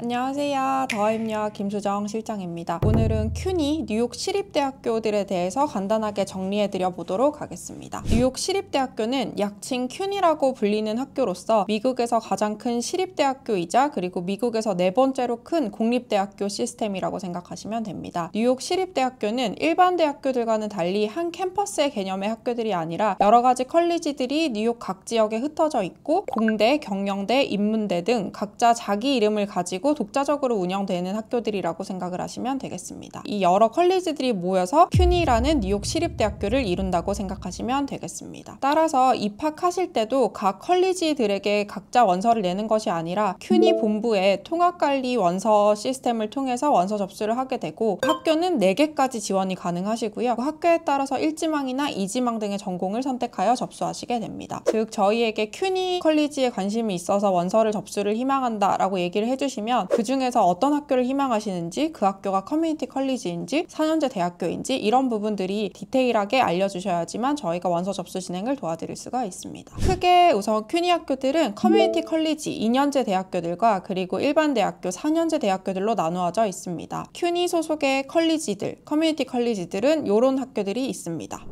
안녕하세요. 더입력 김수정 실장입니다. 오늘은 큐니 뉴욕 시립대학교들에 대해서 간단하게 정리해드려 보도록 하겠습니다. 뉴욕 시립대학교는 약칭 큐니라고 불리는 학교로서 미국에서 가장 큰 시립대학교이자 그리고 미국에서 네 번째로 큰 공립대학교 시스템이라고 생각하시면 됩니다. 뉴욕 시립대학교는 일반 대학교들과는 달리 한 캠퍼스의 개념의 학교들이 아니라 여러 가지 컬리지들이 뉴욕 각 지역에 흩어져 있고 공대, 경영대, 인문대 등 각자 자기 이름을 가지고 독자적으로 운영되는 학교들이라고 생각을 하시면 되겠습니다. 이 여러 컬리지들이 모여서 큐니라는 뉴욕 시립대학교를 이룬다고 생각하시면 되겠습니다. 따라서 입학하실 때도 각 컬리지들에게 각자 원서를 내는 것이 아니라 큐니 본부의 통합관리 원서 시스템을 통해서 원서 접수를 하게 되고 학교는 4개까지 지원이 가능하시고요. 학교에 따라서 1지망이나 2지망 등의 전공을 선택하여 접수하시게 됩니다. 즉 저희에게 큐니 컬리지에 관심이 있어서 원서를 접수를 희망한다 라고 얘기를 해주시면 그 중에서 어떤 학교를 희망하시는지, 그 학교가 커뮤니티 컬리지인지 4년제 대학교인지 이런 부분들이 디테일하게 알려주셔야지만 저희가 원서 접수 진행을 도와드릴 수가 있습니다. 크게 우선 큐니 학교들은 커뮤니티 컬리지 2년제 대학교들과 그리고 일반 대학교 4년제 대학교들로 나누어져 있습니다. 큐니 소속의 컬리지들, 커뮤니티 컬리지들은 이런 학교들이 있습니다.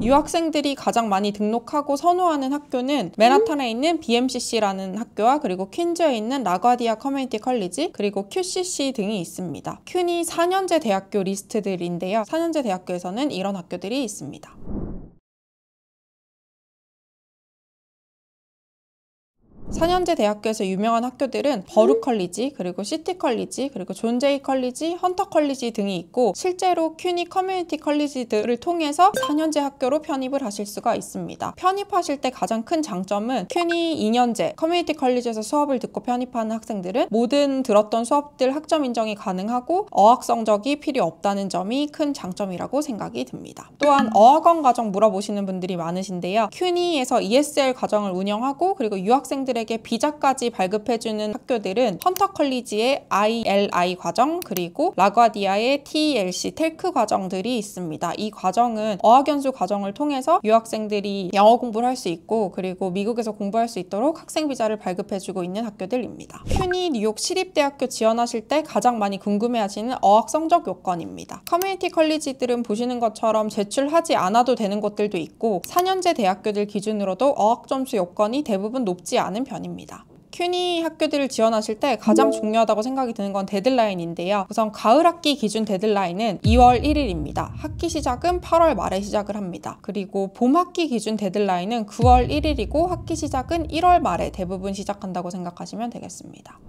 유학생들이 가장 많이 등록하고 선호하는 학교는 맨하탄에 있는 BMCC라는 학교와 그리고 퀸즈에 있는 라과디아 커뮤니티 컬리지 그리고 QCC 등이 있습니다. 큐니 4년제 대학교 리스트들인데요. 4년제 대학교에서는 이런 학교들이 있습니다. 4년제 대학교에서 유명한 학교들은 버룩 컬리지, 그리고 시티 컬리지, 그리고 존 제이 컬리지, 헌터 컬리지 등이 있고 실제로 큐니 커뮤니티 컬리지들을 통해서 4년제 학교로 편입을 하실 수가 있습니다. 편입하실 때 가장 큰 장점은 큐니 2년제 커뮤니티 컬리지에서 수업을 듣고 편입하는 학생들은 모든 들었던 수업들 학점 인정이 가능하고 어학 성적이 필요 없다는 점이 큰 장점이라고 생각이 듭니다. 또한 어학원 과정 물어보시는 분들이 많으신데요. 큐니에서 ESL 과정을 운영하고 그리고 유학생들의 비자까지 발급해주는 학교들은 헌터 컬리지의 ILI 과정 그리고 라과디아의 TLC 텔크 과정들이 있습니다. 이 과정은 어학연수 과정을 통해서 유학생들이 영어 공부를 할 수 있고 그리고 미국에서 공부할 수 있도록 학생 비자를 발급해주고 있는 학교들입니다. 큐니 뉴욕 시립대학교 지원하실 때 가장 많이 궁금해하시는 어학 성적 요건입니다. 커뮤니티 컬리지들은 보시는 것처럼 제출하지 않아도 되는 곳들도 있고 4년제 대학교들 기준으로도 어학 점수 요건이 대부분 높지 않은 편입니다. 큐니 학교들을 지원하실 때 가장 중요하다고 생각이 드는 건 데드라인인데요. 우선 가을 학기 기준 데드라인은 2월 1일입니다. 학기 시작은 8월 말에 시작을 합니다. 그리고 봄 학기 기준 데드라인은 9월 1일이고 학기 시작은 1월 말에 대부분 시작한다고 생각하시면 되겠습니다.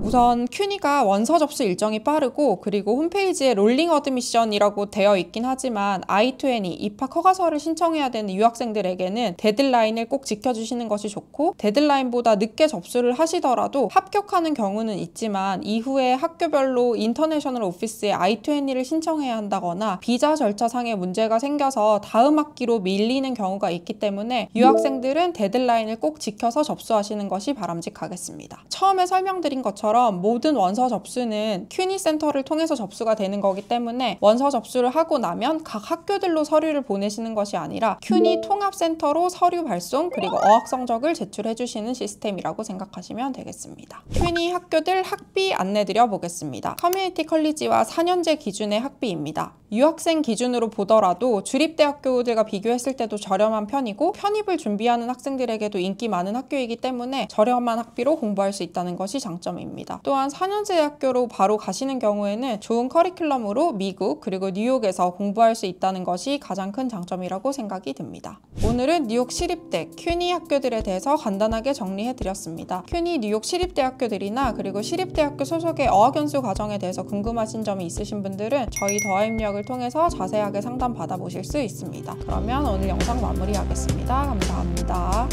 우선 큐니가 원서 접수 일정이 빠르고 그리고 홈페이지에 롤링 어드미션이라고 되어 있긴 하지만 I-20 입학 허가서를 신청해야 되는 유학생들에게는 데드라인을 꼭 지켜주시는 것이 좋고 데드라인보다 늦게 접수를 하시더라도 합격하는 경우는 있지만 이후에 학교별로 인터내셔널 오피스에 I-20를 신청해야 한다거나 비자 절차상의 문제가 생겨서 다음 학기로 밀리는 경우가 있기 때문에 유학생들은 데드라인을 꼭 지켜서 접수하시는 것이 바람직하겠습니다. 처음에 설명드린 것처럼 모든 원서 접수는 큐니 센터를 통해서 접수가 되는 거기 때문에 원서 접수를 하고 나면 각 학교들로 서류를 보내시는 것이 아니라 큐니 통합센터로 서류 발송 그리고 어학 성적을 제출해 주시는 시스템이라고 생각하시면 되겠습니다. 큐니 학교들 학비 안내드려 보겠습니다. 커뮤니티 컬리지와 4년제 기준의 학비입니다. 유학생 기준으로 보더라도 주립대학교들과 비교했을 때도 저렴한 편이고 편입을 준비하는 학생들에게도 인기 많은 학교이기 때문에 저렴한 학비로 공부할 수 있다는 것이 장점입니다. 또한 4년제 학교로 바로 가시는 경우에는 좋은 커리큘럼으로 미국 그리고 뉴욕에서 공부할 수 있다는 것이 가장 큰 장점이라고 생각이 듭니다. 오늘은 뉴욕 시립대, 큐니 학교들에 대해서 간단하게 정리해드렸습니다. 큐니 뉴욕 시립대학교들이나 그리고 시립대학교 소속의 어학연수 과정에 대해서 궁금하신 점이 있으신 분들은 저희 더입력을 통해서 자세하게 상담 받아보실 수 있습니다. 그러면 오늘 영상 마무리하겠습니다. 감사합니다.